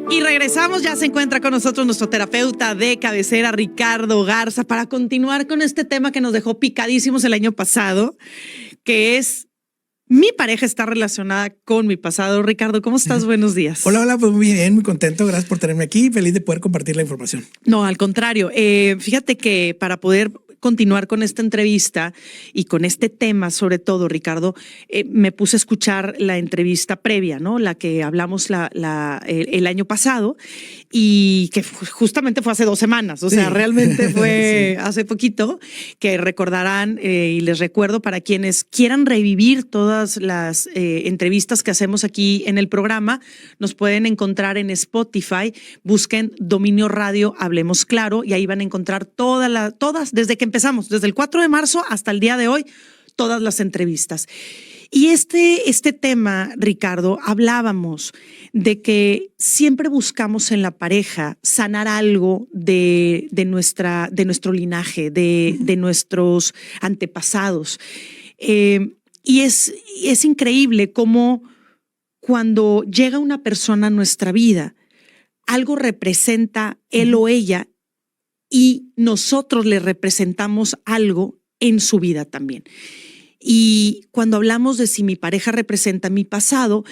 Y regresamos, ya se encuentra con nosotros nuestro terapeuta de cabecera, Ricardo Garza, para continuar con este tema que nos dejó picadísimos el año pasado, que es mi pareja está relacionada con mi pasado. Ricardo, ¿cómo estás? Buenos días. Hola, pues muy bien, muy contento. Gracias por tenerme aquí. Feliz de poder compartir la información. No, al contrario. Fíjate que para poder continuar con esta entrevista y con este tema, sobre todo, Ricardo, me puse a escuchar la entrevista previa, ¿no? La que hablamos el año pasado y que justamente fue hace 2 semanas. O sea, realmente fue sí. Hace poquito, que recordarán y les recuerdo para quienes quieran revivir todas las entrevistas que hacemos aquí en el programa, nos pueden encontrar en Spotify, busquen Dominio Radio, Hablemos Claro, y ahí van a encontrar todas, desde que empezamos, desde el 4 de marzo hasta el día de hoy, todas las entrevistas. Y este tema, Ricardo, hablábamos de que siempre buscamos en la pareja sanar algo de nuestro linaje, de nuestros antepasados. Y es increíble cómo cuando llega una persona a nuestra vida, algo representa él o ella y nosotros le representamos algo en su vida también. Y cuando hablamos de si mi pareja representa mi pasado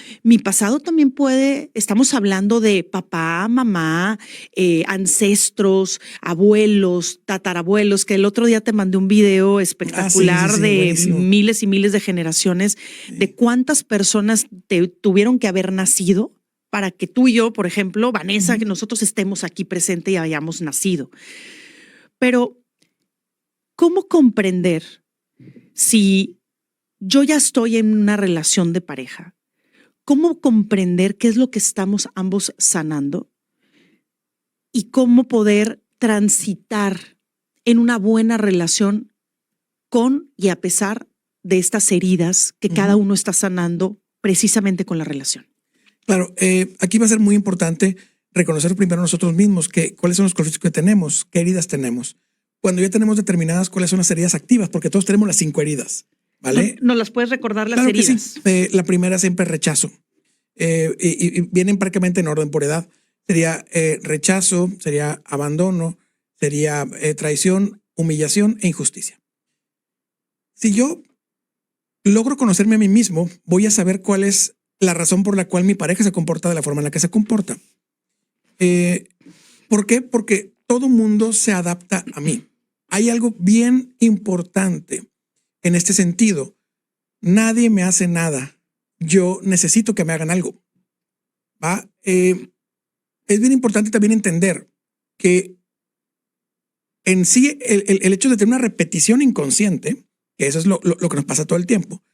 también estamos hablando de papá, mamá, ancestros, abuelos, tatarabuelos, que el otro día te mandé un video espectacular de buenísimo. Miles y miles de generaciones, de cuántas personas tuvieron que haber nacido para que tú y yo, por ejemplo, Vanessa, que nosotros estemos aquí presentes y hayamos nacido. Pero, ¿cómo comprender si yo ya estoy en una relación de pareja? ¿Cómo comprender qué es lo que estamos ambos sanando? Y cómo poder transitar en una buena relación con y a pesar de estas heridas que cada uno está sanando precisamente con la relación. Claro, aquí va a ser muy importante reconocer primero nosotros mismos cuáles son los conflictos que tenemos, qué heridas tenemos. Cuando ya tenemos determinadas cuáles son las heridas activas, porque todos tenemos las 5 heridas, ¿vale? ¿No las puedes recordar las claro heridas? Que sí. La primera siempre es rechazo. Y vienen prácticamente en orden por edad. Sería rechazo, sería abandono, sería traición, humillación e injusticia. Si yo logro conocerme a mí mismo, voy a saber cuál es la razón por la cual mi pareja se comporta de la forma en la que se comporta. ¿Por qué? Porque todo mundo se adapta a mí. Hay algo bien importante en este sentido. Nadie me hace nada. Yo necesito que me hagan algo. ¿Va? Es bien importante también entender que en sí el hecho de tener una repetición inconsciente, que eso es lo que nos pasa todo el tiempo,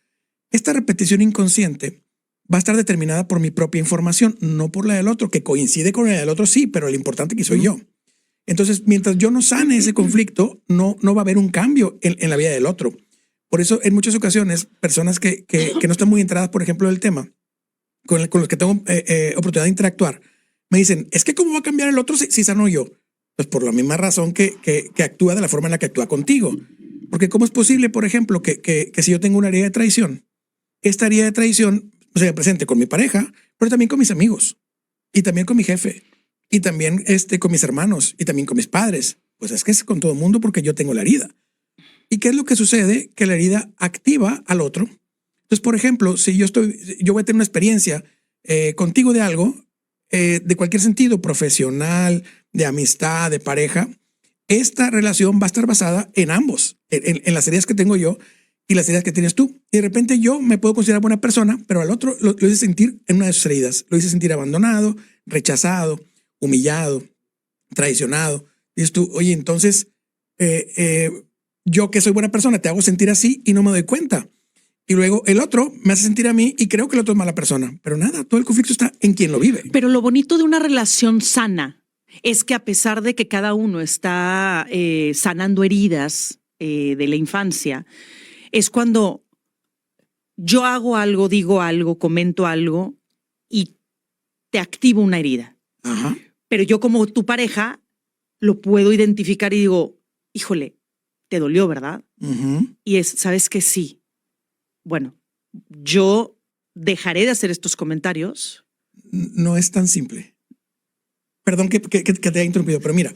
esta repetición inconsciente va a estar determinada por mi propia información, no por la del otro, que coincide con la del otro, sí, pero lo importante que soy yo. Entonces, mientras yo no sane ese conflicto, no va a haber un cambio en la vida del otro. Por eso, en muchas ocasiones, personas que no están muy enteradas, por ejemplo, del tema, con los que tengo oportunidad de interactuar, me dicen, es que ¿cómo va a cambiar el otro si sano yo? Pues por la misma razón que actúa de la forma en la que actúa contigo. Porque ¿cómo es posible, por ejemplo, que si yo tengo una herida de traición, esta herida de traición se presente con mi pareja, pero también con mis amigos, y también con mi jefe, y también con mis hermanos, y también con mis padres? Pues es que es con todo el mundo porque yo tengo la herida. ¿Y qué es lo que sucede? Que la herida activa al otro. Entonces, por ejemplo, si yo voy a tener una experiencia contigo de algo, de cualquier sentido, profesional, de amistad, de pareja, esta relación va a estar basada en ambos, en las heridas que tengo yo y las heridas que tienes tú. Y de repente yo me puedo considerar buena persona, pero al otro lo hice sentir en una de sus heridas. Lo hice sentir abandonado, rechazado, humillado, traicionado. Dices tú, oye, entonces yo que soy buena persona te hago sentir así y no me doy cuenta. Y luego el otro me hace sentir a mí y creo que el otro es mala persona. Pero nada, todo el conflicto está en quien lo vive. Pero lo bonito de una relación sana es que a pesar de que cada uno está sanando heridas de la infancia, es cuando yo hago algo, digo algo, comento algo y te activo una herida. Ajá. Pero yo como tu pareja lo puedo identificar y digo, híjole, te dolió, ¿verdad? Y ¿sabes qué? Sí. Bueno, yo dejaré de hacer estos comentarios. No es tan simple. perdón que te haya interrumpido, pero mira,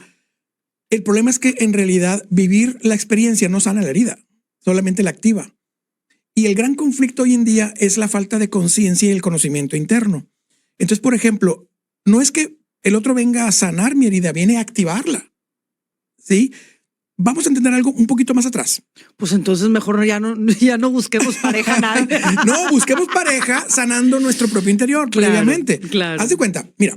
el problema es que en realidad vivir la experiencia no sana la herida, solamente la activa. Y el gran conflicto hoy en día es la falta de conciencia y el conocimiento interno. Entonces, por ejemplo, no es que el otro venga a sanar mi herida, viene a activarla. ¿Sí? Vamos a entender algo un poquito más atrás. Pues entonces mejor ya no busquemos pareja nada. No, busquemos pareja sanando nuestro propio interior, previamente. Claro. Haz de cuenta, mira,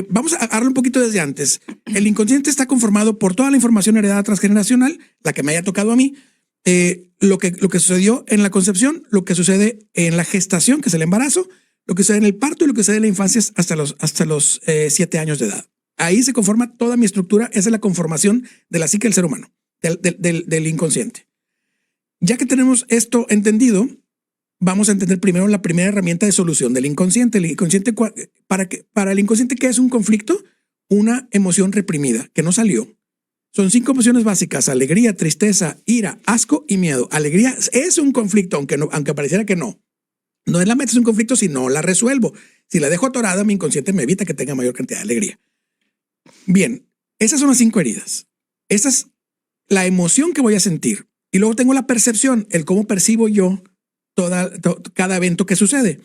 vamos a darle un poquito desde antes. El inconsciente está conformado por toda la información heredada transgeneracional, la que me haya tocado a mí, lo que sucedió en la concepción, lo que sucede en la gestación, que es el embarazo, lo que sucede en el parto y lo que sucede en la infancia hasta los 7 años de edad. Ahí se conforma toda mi estructura. Esa es la conformación de la psique del ser humano, del inconsciente. Ya que tenemos esto entendido, vamos a entender primero la primera herramienta de solución del inconsciente. El inconsciente, para el inconsciente, ¿qué es un conflicto? Una emoción reprimida que no salió. Son 5 emociones básicas: alegría, tristeza, ira, asco y miedo. Alegría es un conflicto, aunque pareciera que no. No es la meta, es un conflicto si no la resuelvo. Si la dejo atorada, mi inconsciente me evita que tenga mayor cantidad de alegría. Bien, esas son las 5 heridas. Esa es la emoción que voy a sentir. Y luego tengo la percepción, el cómo percibo yo cada evento que sucede.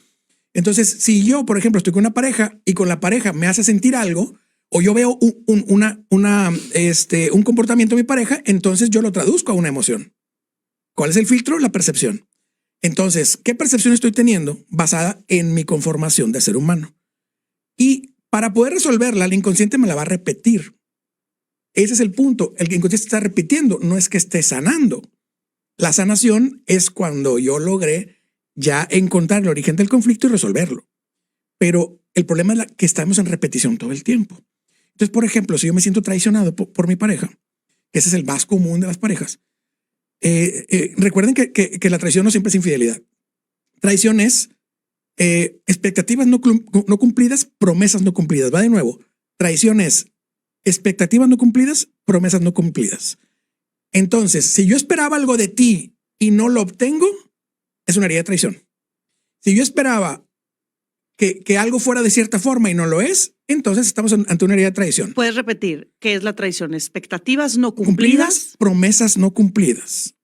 Entonces, si yo, por ejemplo, estoy con una pareja y con la pareja me hace sentir algo, o yo veo un comportamiento de mi pareja, entonces yo lo traduzco a una emoción. ¿Cuál es el filtro? La percepción. Entonces, ¿qué percepción estoy teniendo? Basada en mi conformación de ser humano. Y para poder resolverla, el inconsciente me la va a repetir. Ese es el punto. El inconsciente está repitiendo, no es que esté sanando. La sanación es cuando yo logré ya encontrar el origen del conflicto y resolverlo. Pero el problema es que estamos en repetición todo el tiempo. Entonces, por ejemplo, si yo me siento traicionado por mi pareja, que ese es el más común de las parejas, recuerden que la traición no siempre es infidelidad. Traición es expectativas no cumplidas, promesas no cumplidas. Va de nuevo. Traición es expectativas no cumplidas, promesas no cumplidas. Entonces, si yo esperaba algo de ti y no lo obtengo, es una herida de traición. Si yo esperaba que algo fuera de cierta forma y no lo es, entonces estamos ante una herida de traición. ¿Puedes repetir qué es la traición? Expectativas no cumplidas, promesas no cumplidas.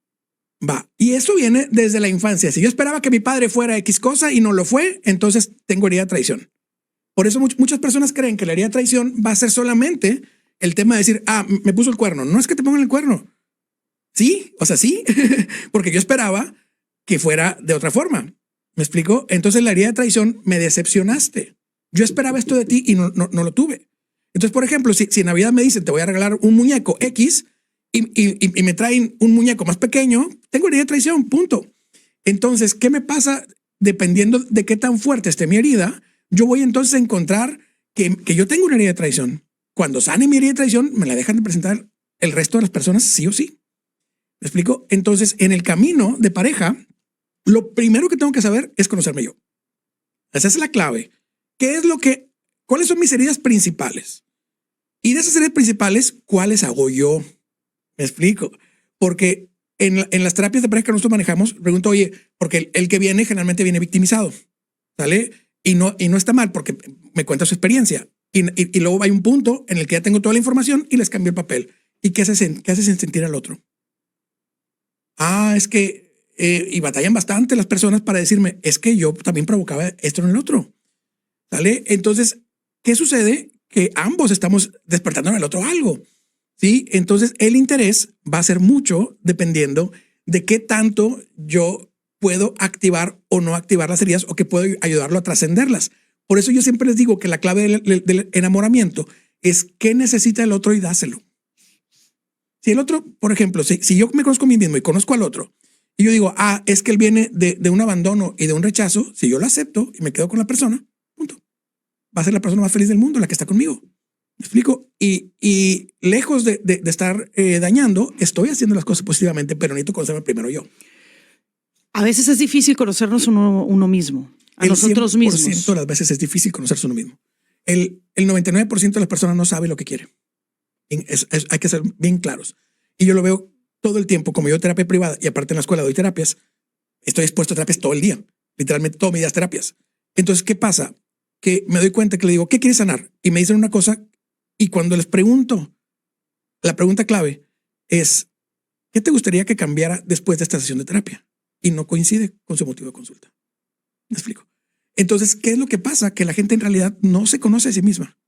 Va. Y eso viene desde la infancia. Si yo esperaba que mi padre fuera X cosa y no lo fue, entonces tengo herida de traición. Por eso muchas personas creen que la herida de traición va a ser solamente el tema de decir, me puso el cuerno. No es que te pongan el cuerno. Sí, o sea, sí, porque yo esperaba que fuera de otra forma. ¿Me explico? Entonces la herida de traición, me decepcionaste. Yo esperaba esto de ti y no lo tuve. Entonces, por ejemplo, si en Navidad me dicen, te voy a regalar un muñeco X y me traen un muñeco más pequeño, tengo herida de traición, punto. Entonces, ¿qué me pasa? Dependiendo de qué tan fuerte esté mi herida, yo voy entonces a encontrar que yo tengo una herida de traición. Cuando sane mi herida de traición, me la dejan de presentar el resto de las personas sí o sí. ¿Me explico? Entonces, en el camino de pareja, lo primero que tengo que saber es conocerme yo. Esa es la clave. ¿Cuáles son mis heridas principales? Y de esas heridas principales, ¿cuáles hago yo? ¿Me explico? Porque en las terapias de pareja que nosotros manejamos, pregunto, oye, porque el que viene generalmente viene victimizado, ¿sale? Y no está mal porque me cuenta su experiencia. Y luego hay un punto en el que ya tengo toda la información y les cambio el papel. ¿Y qué hace sentir al otro? Es que y batallan bastante las personas para decirme, es que yo también provocaba esto en el otro. ¿Sale? Entonces, ¿qué sucede? Que ambos estamos despertando en el otro algo. ¿Sí? Entonces, el interés va a ser mucho dependiendo de qué tanto yo puedo activar o no activar las heridas o que puedo ayudarlo a trascenderlas. Por eso yo siempre les digo que la clave del enamoramiento es qué necesita el otro y dáselo. Si el otro, por ejemplo, si yo me conozco a mí mismo y conozco al otro, y yo digo, es que él viene de un abandono y de un rechazo, si yo lo acepto y me quedo con la persona, punto. Va a ser la persona más feliz del mundo, la que está conmigo. ¿Me explico? Y lejos de estar dañando, estoy haciendo las cosas positivamente, pero necesito conocerme primero yo. A veces es difícil conocernos uno mismo, a nosotros mismos. El 100% de las veces es difícil conocerse uno mismo. El 99% de las personas no sabe lo que quiere. Hay que ser bien claros. Y yo lo veo todo el tiempo, como yo terapia privada y aparte en la escuela doy terapias, estoy expuesto a terapias todo el día, literalmente todo mi día es terapias. Entonces, ¿qué pasa? Que me doy cuenta que le digo, ¿qué quieres sanar? Y me dicen una cosa Y cuando les pregunto, la pregunta clave es, ¿qué te gustaría que cambiara después de esta sesión de terapia? Y no coincide con su motivo de consulta. ¿Me explico? Entonces, ¿qué es lo que pasa? Que la gente en realidad no se conoce a sí misma.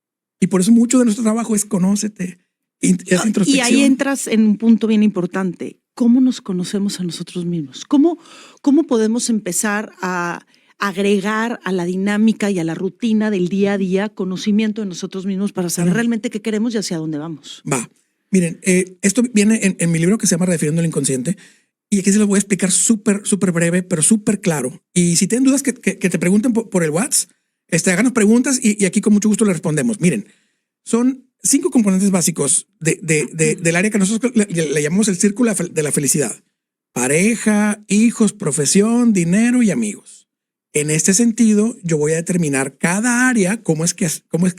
Y por eso mucho de nuestro trabajo es conócete. Es introspección. Y ahí entras en un punto bien importante. ¿Cómo nos conocemos a nosotros mismos? ¿Cómo podemos empezar a agregar a la dinámica y a la rutina del día a día conocimiento de nosotros mismos para saber realmente qué queremos y hacia dónde vamos? Va. Miren, esto viene en mi libro que se llama Redefiniendo el Inconsciente. Y aquí se los voy a explicar súper breve, pero súper claro. Y si tienen dudas que te pregunten por el WhatsApp, háganos preguntas y aquí con mucho gusto les respondemos. Miren, son 5 componentes básicos del área que nosotros le llamamos el círculo de la felicidad. Pareja, hijos, profesión, dinero y amigos. En este sentido, yo voy a determinar cada área, cómo es que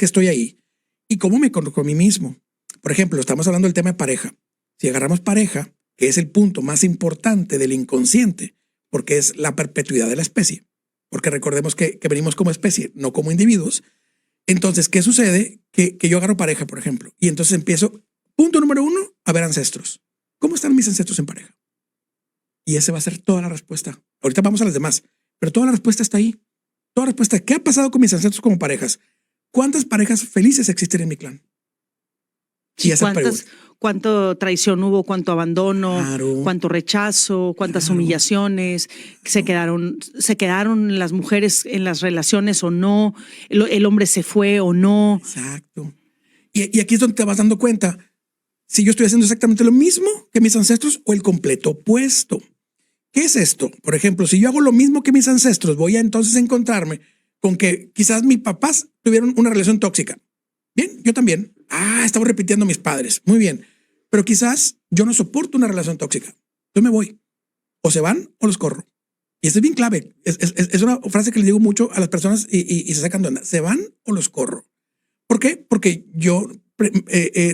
estoy ahí y cómo me conozco a mí mismo. Por ejemplo, estamos hablando del tema de pareja. Si agarramos pareja, que es el punto más importante del inconsciente, porque es la perpetuidad de la especie, porque recordemos que venimos como especie, no como individuos. Entonces, ¿qué sucede? Que yo agarro pareja, por ejemplo, y entonces empiezo, punto número 1, a ver ancestros. ¿Cómo están mis ancestros en pareja? Y esa va a ser toda la respuesta. Ahorita vamos a las demás, pero toda la respuesta está ahí. Toda la respuesta, ¿qué ha pasado con mis ancestros como parejas? ¿Cuántas parejas felices existen en mi clan? Sí, ¿cuánto traición hubo? ¿Cuánto abandono? Claro, ¿Cuánto rechazo? ¿Cuántas humillaciones? ¿Se quedaron las mujeres en las relaciones o no? ¿El hombre se fue o no? Exacto. Y aquí es donde te vas dando cuenta si yo estoy haciendo exactamente lo mismo que mis ancestros o el completo opuesto. ¿Qué es esto? Por ejemplo, si yo hago lo mismo que mis ancestros, voy a entonces encontrarme con que quizás mis papás tuvieron una relación tóxica. Bien, yo también. Estamos repitiendo a mis padres. Muy bien. Pero quizás yo no soporto una relación tóxica. Entonces me voy. O se van o los corro. Y esto es bien clave. Es una frase que le digo mucho a las personas y se sacan de onda. ¿Se van o los corro? ¿Por qué? Porque yo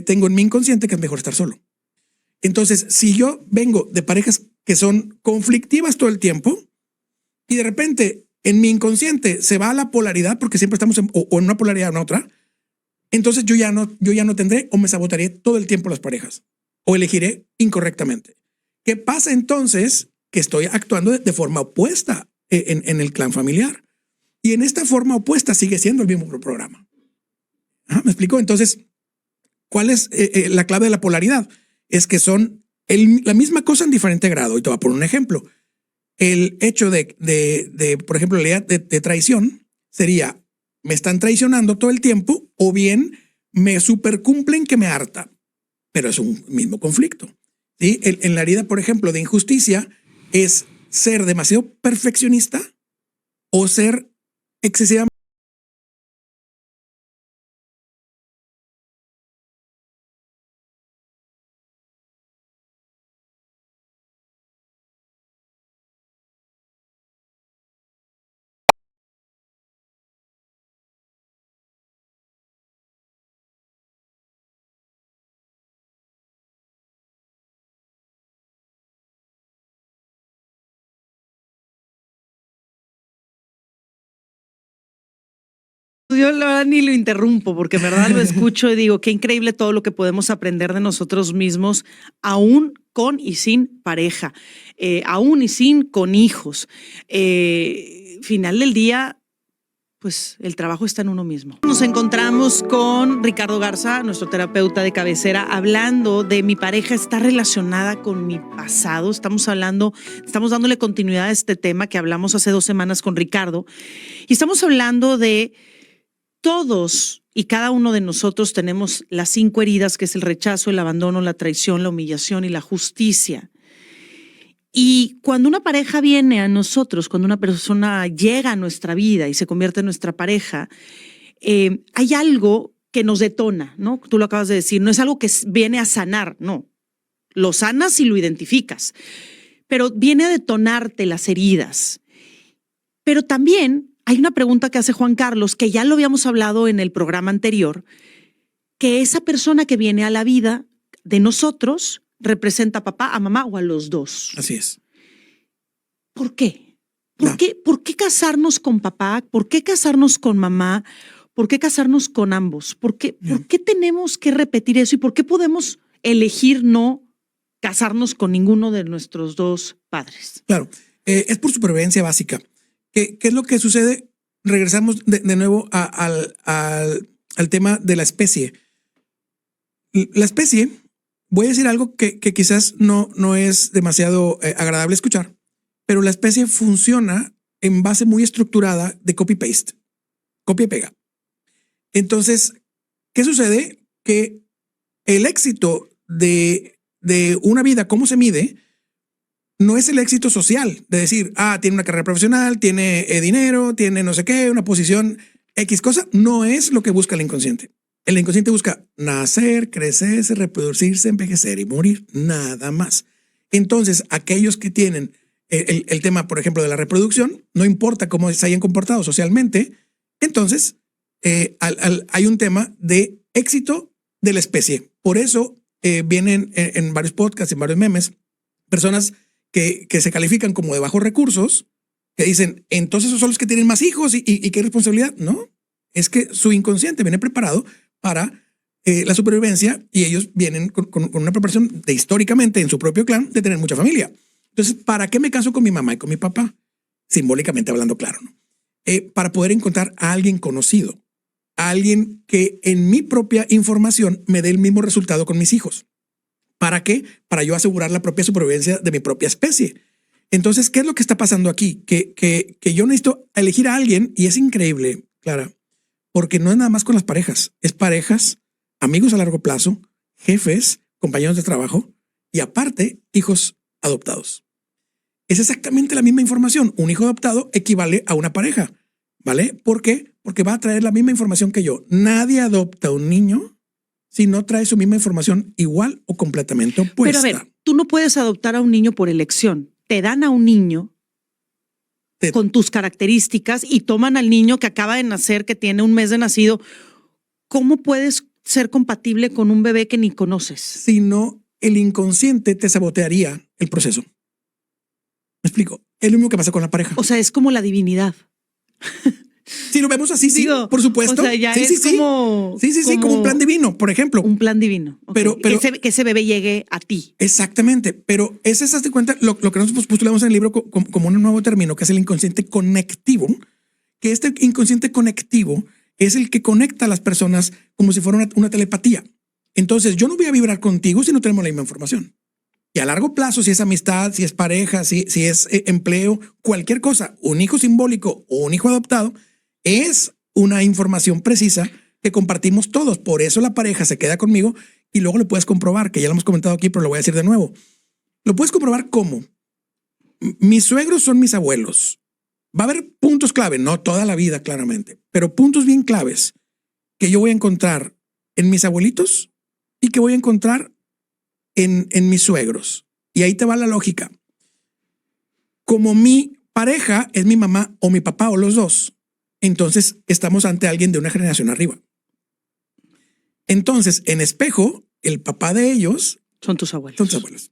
tengo en mi inconsciente que es mejor estar solo. Entonces, si yo vengo de parejas que son conflictivas todo el tiempo y de repente en mi inconsciente se va a la polaridad porque siempre estamos en una polaridad o en otra, entonces yo ya no tendré o me sabotaré todo el tiempo las parejas o elegiré incorrectamente. ¿Qué pasa entonces? Que estoy actuando de forma opuesta en el clan familiar. Y en esta forma opuesta sigue siendo el mismo programa. ¿Me explico? Entonces, ¿cuál es la clave de la polaridad? Es que son la misma cosa en diferente grado. Y te voy a poner un ejemplo. El hecho por ejemplo, la idea de traición sería, me están traicionando todo el tiempo o bien me supercumplen que me harta. Pero es un mismo conflicto. ¿Sí? En la herida, por ejemplo, de injusticia es ser demasiado perfeccionista o ser excesivamente Yo la verdad ni lo interrumpo porque en verdad lo escucho y digo, qué increíble todo lo que podemos aprender de nosotros mismos, aún con y sin pareja, aún y sin con hijos. Final del día, pues el trabajo está en uno mismo. Nos encontramos con Ricardo Garza, nuestro terapeuta de cabecera, hablando de mi pareja está relacionada con mi pasado. Estamos dándole continuidad a este tema que hablamos hace 2 semanas con Ricardo y estamos hablando de todos y cada uno de nosotros tenemos las 5 heridas, que es el rechazo, el abandono, la traición, la humillación y la justicia. Y cuando una pareja viene a nosotros, cuando una persona llega a nuestra vida y se convierte en nuestra pareja, hay algo que nos detona, ¿no? Tú lo acabas de decir, no es algo que viene a sanar, no. Lo sanas y lo identificas, pero viene a detonarte las heridas. Pero también hay una pregunta que hace Juan Carlos, que ya lo habíamos hablado en el programa anterior, que esa persona que viene a la vida de nosotros representa a papá, a mamá o a los dos. Así es. ¿Por qué? ¿Por qué casarnos con papá? ¿Por qué casarnos con mamá? ¿por qué casarnos con ambos? ¿Por qué tenemos que repetir eso? ¿Y por qué podemos elegir no casarnos con ninguno de nuestros dos padres? Claro, es por supervivencia básica. ¿Qué es lo que sucede? Regresamos de nuevo al tema de la especie. La especie, voy a decir algo que quizás no es demasiado agradable escuchar, pero la especie funciona en base muy estructurada de copy-paste, copia y pega. Entonces, ¿qué sucede? Que el éxito de una vida, ¿cómo se mide? No es el éxito social de decir, tiene una carrera profesional, tiene dinero, tiene no sé qué, una posición X cosa. No es lo que busca el inconsciente. El inconsciente busca nacer, crecerse, reproducirse, envejecer y morir, nada más. Entonces, aquellos que tienen el tema, por ejemplo, de la reproducción, no importa cómo se hayan comportado socialmente, entonces hay un tema de éxito de la especie. Por eso vienen en varios podcasts, en varios memes, personas que se califican como de bajos recursos, que dicen, entonces esos son los que tienen más hijos y qué responsabilidad. No, es que su inconsciente viene preparado para la supervivencia y ellos vienen con una preparación de históricamente en su propio clan de tener mucha familia. Entonces, ¿para qué me caso con mi mamá y con mi papá? Simbólicamente hablando, claro, ¿no? Para poder encontrar a alguien conocido, a alguien que en mi propia información me dé el mismo resultado con mis hijos. ¿Para qué? Para yo asegurar la propia supervivencia de mi propia especie. Entonces, ¿qué es lo que está pasando aquí? Que yo necesito elegir a alguien y es increíble, Clara, porque no es nada más con las parejas, es parejas, amigos a largo plazo, jefes, compañeros de trabajo y aparte hijos adoptados. Es exactamente la misma información. Un hijo adoptado equivale a una pareja, ¿vale? ¿Por qué? Porque va a traer la misma información que yo. Nadie adopta a un niño si no trae su misma información igual o completamente opuesta. Pero a ver, tú no puedes adoptar a un niño por elección. Te dan a un niño con tus características y toman al niño que acaba de nacer, que tiene un mes de nacido. ¿Cómo puedes ser compatible con un bebé que ni conoces? Si no, el inconsciente te sabotearía el proceso. ¿Me explico? Es lo mismo que pasa con la pareja. O sea, es como la divinidad. Si lo vemos así, Digo, sí, por supuesto. O sea, ya sí, es sí, como, sí, como un plan divino, por ejemplo. Un plan divino. Okay. Pero que ese bebé llegue a ti. Exactamente, pero ese es, hazte cuenta, lo que nosotros postulamos en el libro como un nuevo término, que es el inconsciente conectivo, que este inconsciente conectivo es el que conecta a las personas como si fuera una telepatía. Entonces, yo no voy a vibrar contigo si no tenemos la misma información. Y a largo plazo, si es amistad, si es pareja, si es empleo, cualquier cosa, un hijo simbólico o un hijo adoptado, es una información precisa que compartimos todos. Por eso la pareja se queda conmigo y luego lo puedes comprobar, que ya lo hemos comentado aquí, pero lo voy a decir de nuevo. Lo puedes comprobar ¿cómo? Mis suegros son mis abuelos. Va a haber puntos clave, no toda la vida claramente, pero puntos bien claves que yo voy a encontrar en mis abuelitos y que voy a encontrar en mis suegros. Y ahí te va la lógica. Como mi pareja es mi mamá o mi papá o los dos, entonces estamos ante alguien de una generación arriba. Entonces, en espejo, el papá de ellos son tus abuelos. Son tus abuelos.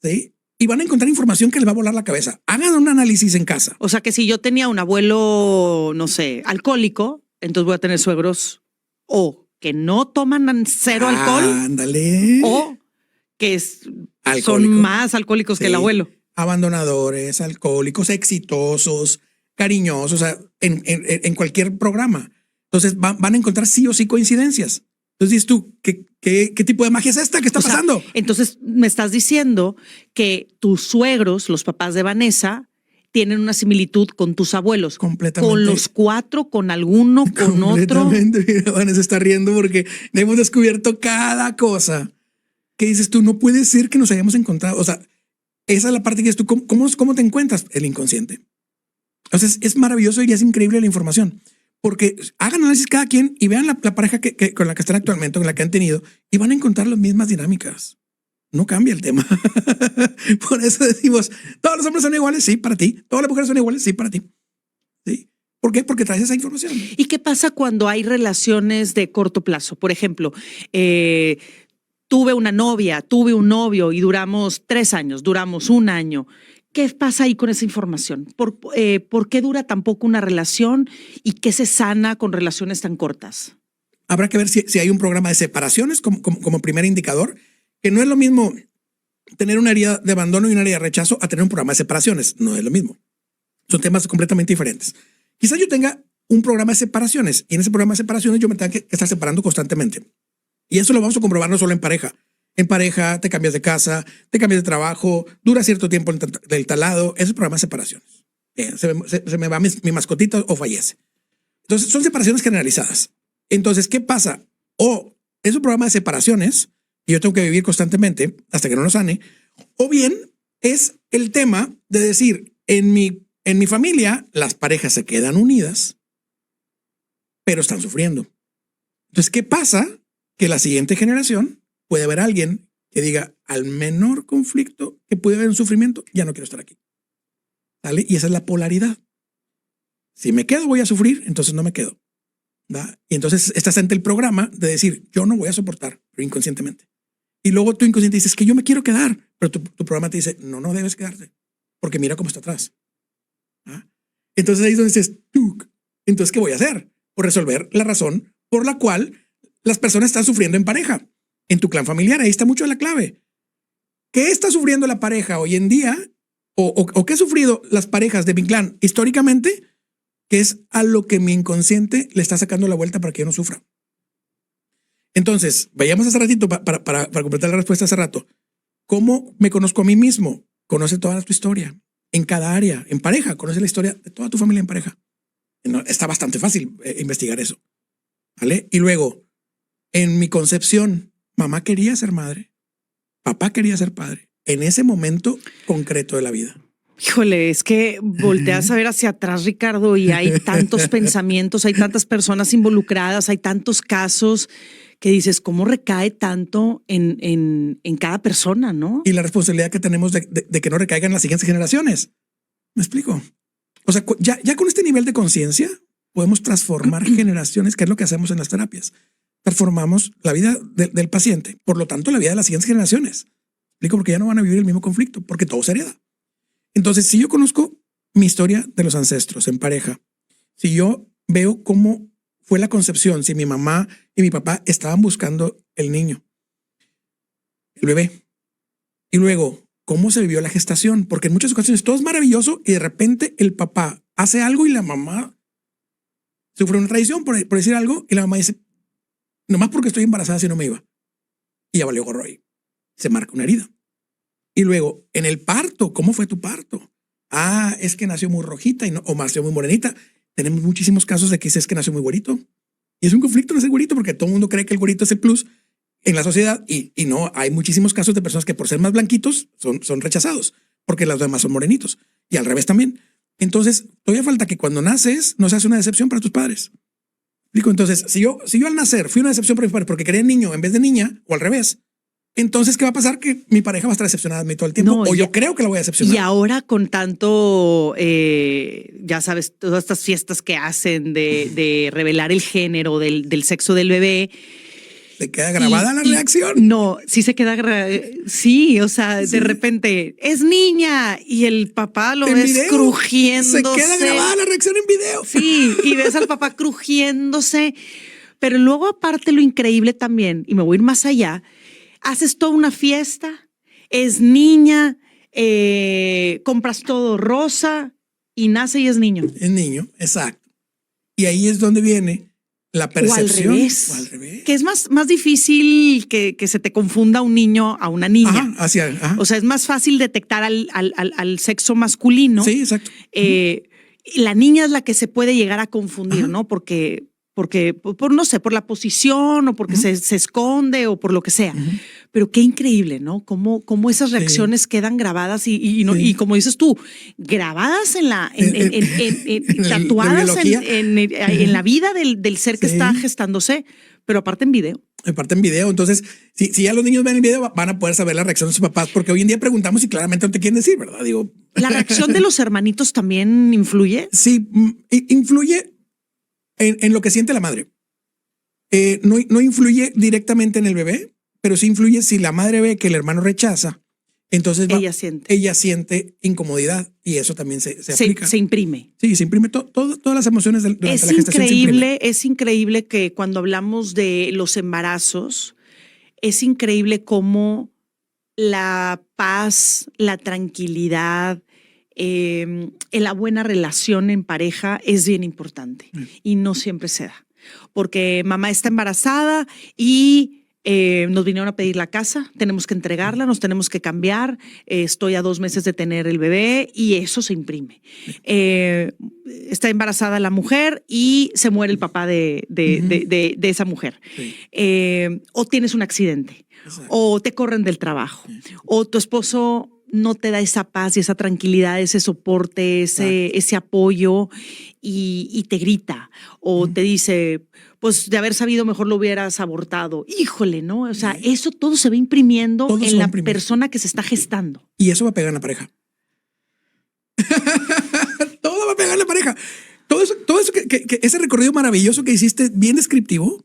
¿Sí? Y van a encontrar información que les va a volar la cabeza. Hagan un análisis en casa. O sea que si yo tenía un abuelo, no sé, alcohólico, entonces voy a tener suegros o que no toman cero alcohol. Ándale. O que son más alcohólicos que el abuelo. Abandonadores, alcohólicos, exitosos, cariñosos, o sea, en cualquier programa. Entonces van a encontrar sí o sí coincidencias. Entonces dices tú, ¿qué tipo de magia es esta? ¿Qué está pasando? Entonces me estás diciendo que tus suegros, los papás de Vanessa, tienen una similitud con tus abuelos. Completamente. Con los cuatro, con alguno, con otro. Completamente. Mira, Vanessa está riendo porque hemos descubierto cada cosa. ¿Qué dices tú? No puede ser que nos hayamos encontrado. O sea, esa es la parte que dices tú. ¿Cómo te encuentras? El inconsciente. Entonces es maravilloso y es increíble la información. Porque hagan análisis cada quien y vean la pareja con la que están actualmente, con la que han tenido, y van a encontrar las mismas dinámicas. No cambia el tema. Por eso decimos, todos los hombres son iguales, sí, para ti. Todas las mujeres son iguales, sí, para ti. ¿Sí? ¿Por qué? Porque traes esa información. ¿Y qué pasa cuando hay relaciones de corto plazo? Por ejemplo, tuve una novia, tuve un novio y duramos 3 años, duramos 1 año. ¿Qué pasa ahí con esa información? ¿Por qué dura tan poco una relación y qué se sana con relaciones tan cortas? Habrá que ver si hay un programa de separaciones como primer indicador, que no es lo mismo tener una herida de abandono y una herida de rechazo a tener un programa de separaciones. No es lo mismo. Son temas completamente diferentes. Quizás yo tenga un programa de separaciones y en ese programa de separaciones yo me tenga que estar separando constantemente. Y eso lo vamos a comprobar no solo en pareja. En pareja te cambias de casa, te cambias de trabajo, dura cierto tiempo del talado. Ese es el programa de separaciones. Se me va mi mascotita o fallece. Entonces son separaciones generalizadas. Entonces, ¿qué pasa? O es un programa de separaciones y yo tengo que vivir constantemente hasta que no lo sane. O bien es el tema de decir, en mi familia las parejas se quedan unidas, pero están sufriendo. Entonces, ¿qué pasa? Que la siguiente generación puede haber alguien que diga, al menor conflicto que puede haber un sufrimiento, ya no quiero estar aquí. ¿Sale? Y esa es la polaridad. Si me quedo, voy a sufrir, entonces no me quedo. ¿Da? Y entonces estás ante el programa de decir, yo no voy a soportar, pero inconscientemente. Y luego tu inconsciente dices que yo me quiero quedar, pero tu programa te dice, no debes quedarte, porque mira cómo está atrás. ¿Da? Entonces ahí es donde dices, entonces, ¿qué voy a hacer? Por resolver la razón por la cual las personas están sufriendo en pareja, en tu clan familiar. Ahí está mucho la clave. ¿Qué está sufriendo la pareja hoy en día? ¿O qué han sufrido las parejas de mi clan históricamente? Que es a lo que mi inconsciente le está sacando la vuelta para que yo no sufra. Entonces, vayamos hace ratito para completar la respuesta hace rato. ¿Cómo me conozco a mí mismo? Conoce toda tu historia en cada área. En pareja, conoce la historia de toda tu familia en pareja. Está bastante fácil investigar eso. ¿Vale? Y luego, en mi concepción, mamá quería ser madre, papá quería ser padre, en ese momento concreto de la vida. Híjole, es que volteas a ver hacia atrás, Ricardo, y hay tantos pensamientos, hay tantas personas involucradas, hay tantos casos que dices, ¿cómo recae tanto en cada persona, no? Y la responsabilidad que tenemos de que no recaigan las siguientes generaciones. ¿Me explico? O sea, ya con este nivel de conciencia podemos transformar generaciones, que es lo que hacemos en las terapias. Transformamos la vida del paciente, por lo tanto la vida de las siguientes generaciones. ¿Me explico? Porque ya no van a vivir el mismo conflicto, porque todo se hereda. Entonces, si yo conozco mi historia de los ancestros en pareja, si yo veo cómo fue la concepción, si mi mamá y mi papá estaban buscando el niño, el bebé, y luego cómo se vivió la gestación, porque en muchas ocasiones todo es maravilloso y de repente el papá hace algo y la mamá sufre una traición por decir algo y la mamá dice, nomás porque estoy embarazada si no me iba. Y ya valió gorro ahí. Se marca una herida. Y luego, en el parto, ¿cómo fue tu parto? Ah, es que nació muy rojita o nació muy morenita. Tenemos muchísimos casos de que es que nació muy güerito. Y es un conflicto no ser güerito porque todo el mundo cree que el güerito es el plus en la sociedad y no, hay muchísimos casos de personas que por ser más blanquitos son rechazados porque los demás son morenitos. Y al revés también. Entonces, todavía falta que cuando naces no seas una decepción para tus padres. Entonces, si yo al nacer fui una decepción para mis padres porque quería niño en vez de niña o al revés, entonces, ¿qué va a pasar? Que mi pareja va a estar decepcionada de mí todo el tiempo, o yo creo que la voy a decepcionar. Y ahora con tanto, ya sabes, todas estas fiestas que hacen de revelar el género del sexo del bebé. ¿Se queda grabada la reacción? No, sí se queda sí, o sea, sí. De repente, es niña, y el papá lo ves video, crujiéndose. Se queda grabada la reacción en video. Sí, y ves al papá crujiéndose. Pero luego, aparte, lo increíble también, y me voy a ir más allá, haces toda una fiesta, es niña, compras todo rosa y nace y es niño. Es niño, exacto. Y ahí es donde viene la percepción. O al revés. Que es más difícil que se te confunda un niño a una niña. Ajá. O sea, es más fácil detectar al sexo masculino. Sí, exacto. La niña es la que se puede llegar a confundir, ¿no? Porque no sé, por la posición o porque se esconde o por lo que sea. Pero qué increíble, ¿no? Cómo esas reacciones quedan grabadas y como dices tú, grabadas tatuadas en la vida del ser que está gestándose, pero aparte en video. Aparte en video. Entonces, si ya los niños ven el video, van a poder saber la reacción de sus papás, porque hoy en día preguntamos y claramente no te quieren decir, ¿verdad? Digo. ¿La reacción de los hermanitos también influye? Sí, influye en lo que siente la madre. No influye directamente en el bebé, pero sí influye si la madre ve que el hermano rechaza Entonces ella siente incomodidad y eso también se aplica. Se imprime. Sí, se imprime todas las emociones durante la gestación. Es increíble que cuando hablamos de los embarazos, es increíble cómo la paz, la tranquilidad, la buena relación en pareja es bien importante y no siempre se da. Porque mamá está embarazada y nos vinieron a pedir la casa, tenemos que entregarla, nos tenemos que cambiar, estoy a 2 meses de tener el bebé y eso se imprime. Está embarazada la mujer y se muere el papá de esa mujer. Sí. O tienes un accidente, o te corren del trabajo, o tu esposo no te da esa paz y esa tranquilidad, ese soporte, ese apoyo y te grita o te dice, pues de haber sabido mejor lo hubieras abortado. Híjole, ¿no? O sea, eso todo se va imprimiendo en la persona que se está gestando. Y eso va a pegar en la pareja. Todo va a pegar en la pareja. Todo eso que ese recorrido maravilloso que hiciste, bien descriptivo,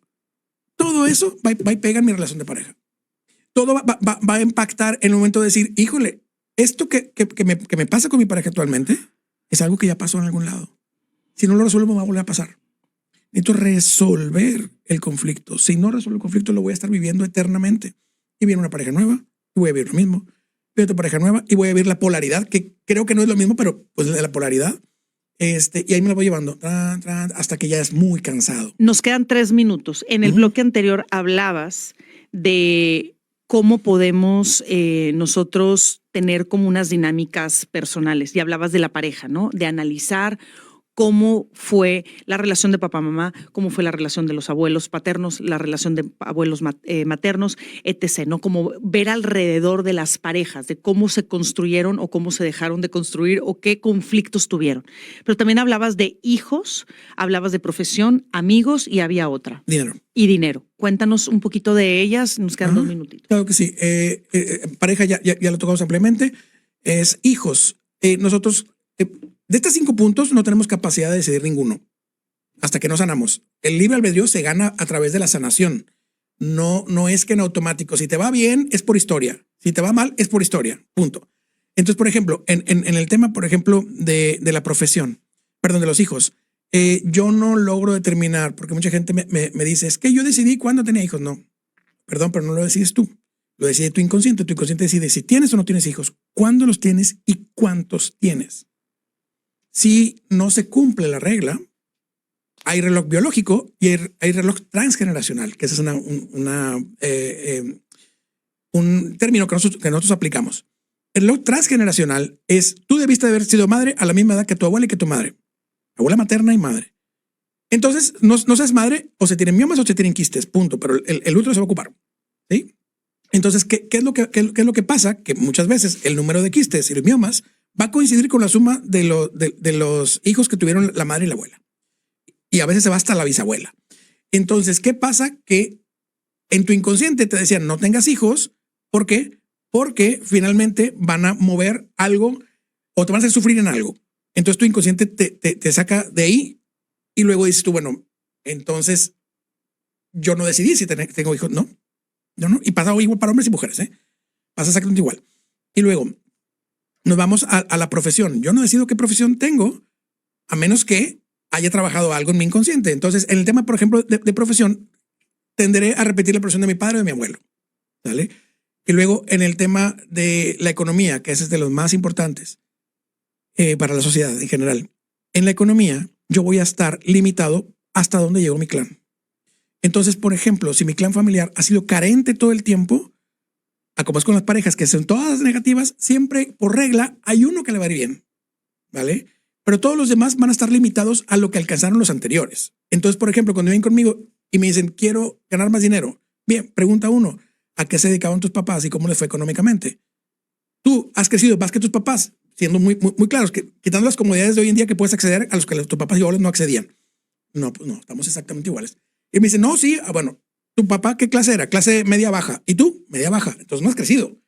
todo eso va y pega en mi relación de pareja. Todo va a impactar en el momento de decir, híjole, esto que me pasa con mi pareja actualmente es algo que ya pasó en algún lado. Si no lo resuelvo, me va a volver a pasar. Necesito resolver el conflicto. Si no resuelvo el conflicto, lo voy a estar viviendo eternamente. Y viene una pareja nueva y voy a vivir lo mismo. Viene otra pareja nueva y voy a vivir la polaridad, que creo que no es lo mismo, pero pues la polaridad. Y ahí me la voy llevando hasta que ya es muy cansado. Nos quedan 3 minutos. En el bloque anterior hablabas de cómo podemos nosotros tener como unas dinámicas personales. Y hablabas de la pareja, ¿no? De analizar cómo fue la relación de papá-mamá, cómo fue la relación de los abuelos paternos, la relación de abuelos maternos, etc., ¿no? Como ver alrededor de las parejas, de cómo se construyeron o cómo se dejaron de construir o qué conflictos tuvieron. Pero también hablabas de hijos, hablabas de profesión, amigos y había otra. Dinero. Y dinero. Cuéntanos un poquito de ellas, nos quedan 2 minutitos. Claro que sí. Pareja ya lo tocamos ampliamente. Es hijos. Nosotros... de estos 5 puntos no tenemos capacidad de decidir ninguno hasta que no sanamos. El libre albedrío se gana a través de la sanación. No es que en automático. Si te va bien, es por historia. Si te va mal, es por historia. Punto. Entonces, por ejemplo, en el tema, por ejemplo, de la profesión, perdón, de los hijos, yo no logro determinar, porque mucha gente me dice, es que yo decidí cuándo tenía hijos. No, perdón, pero no lo decides tú. Lo decide tu inconsciente. Tu inconsciente decide si tienes o no tienes hijos, cuándo los tienes y cuántos tienes. Si no se cumple la regla, hay reloj biológico y hay reloj transgeneracional, que ese es un término que nosotros aplicamos. El reloj transgeneracional es, tú debiste haber sido madre a la misma edad que tu abuela y que tu madre. Abuela materna y madre. Entonces, no seas madre, o se tienen miomas o se tienen quistes, punto, pero el útero se va a ocupar. ¿Sí? Entonces, ¿qué es lo que pasa? Que muchas veces el número de quistes y los miomas va a coincidir con la suma de los hijos que tuvieron la madre y la abuela. Y a veces se va hasta la bisabuela. Entonces, ¿qué pasa? Que en tu inconsciente te decían no tengas hijos. ¿Por qué? Porque finalmente van a mover algo o te van a hacer sufrir en algo. Entonces tu inconsciente te saca de ahí y luego dices tú, bueno, entonces yo no decidí si tengo hijos. No. Y pasa igual para hombres y mujeres. Pasa exactamente igual. Y luego nos vamos a la profesión. Yo no decido qué profesión tengo a menos que haya trabajado algo en mi inconsciente. Entonces, en el tema, por ejemplo, de profesión, tenderé a repetir la profesión de mi padre o de mi abuelo. ¿Sale? Y luego, en el tema de la economía, que ese es de los más importantes para la sociedad en general. En la economía, yo voy a estar limitado hasta donde llegó mi clan. Entonces, por ejemplo, si mi clan familiar ha sido carente todo el tiempo, a como es con las parejas que son todas negativas, siempre por regla hay uno que le va a ir bien, ¿vale? Pero todos los demás van a estar limitados a lo que alcanzaron los anteriores. Entonces, por ejemplo, cuando vienen conmigo y me dicen, quiero ganar más dinero, bien, pregunta uno, ¿a qué se dedicaban tus papás y cómo les fue económicamente? Tú has crecido más que tus papás, siendo muy claros, que quitando las comodidades de hoy en día que puedes acceder a los que tus papás y abuelos no accedían. No, pues no, estamos exactamente iguales. Y me dicen, no, sí, bueno, ¿tu papá qué clase era? Clase media baja. ¿Y tú? Media baja. Entonces no has crecido.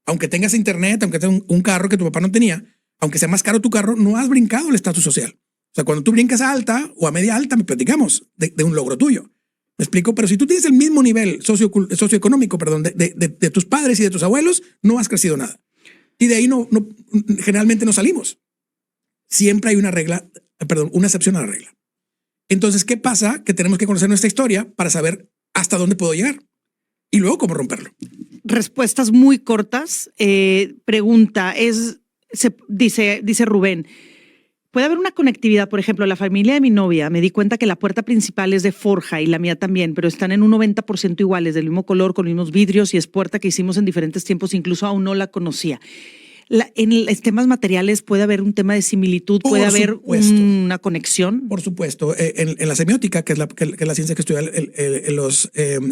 Aunque tengas internet, aunque tengas un carro que tu papá no tenía, aunque sea más caro tu carro, no has brincado el estatus social. O sea, cuando tú brincas a alta o a media alta, me platicamos de un logro tuyo. ¿Me explico? Pero si tú tienes el mismo nivel socioeconómico, perdón, de tus padres y de tus abuelos, no has crecido nada. Y de ahí generalmente no salimos. Siempre hay una excepción a la regla. Entonces, ¿qué pasa? Que tenemos que conocer nuestra historia para saber hasta dónde puedo llegar y luego cómo romperlo. Respuestas muy cortas. Pregunta, dice Rubén, ¿puede haber una conectividad? Por ejemplo, la familia de mi novia, me di cuenta que la puerta principal es de forja y la mía también, pero están en un 90% iguales, del mismo color, con los mismos vidrios y es puerta que hicimos en diferentes tiempos, incluso aún no la conocía. En los temas materiales puede haber un tema de similitud, puede haber una conexión. Por supuesto, en la semiótica, que es la ciencia que estudia los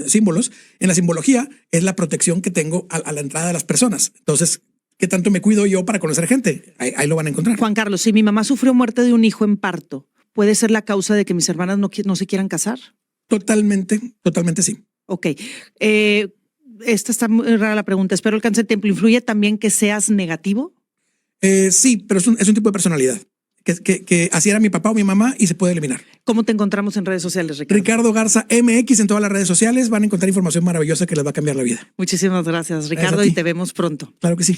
símbolos, en la simbología es la protección que tengo a la entrada de las personas. Entonces, ¿qué tanto me cuido yo para conocer gente? Ahí lo van a encontrar. Juan Carlos, si mi mamá sufrió muerte de un hijo en parto, ¿puede ser la causa de que mis hermanas no se quieran casar? Totalmente sí. Ok. Esta está muy rara la pregunta. Espero alcance el tiempo. ¿Influye también que seas negativo? Sí, pero es un tipo de personalidad. Que así era mi papá o mi mamá y se puede eliminar. ¿Cómo te encontramos en redes sociales, Ricardo? Ricardo Garza MX en todas las redes sociales. Van a encontrar información maravillosa que les va a cambiar la vida. Muchísimas gracias, Ricardo, y te vemos pronto. Claro que sí.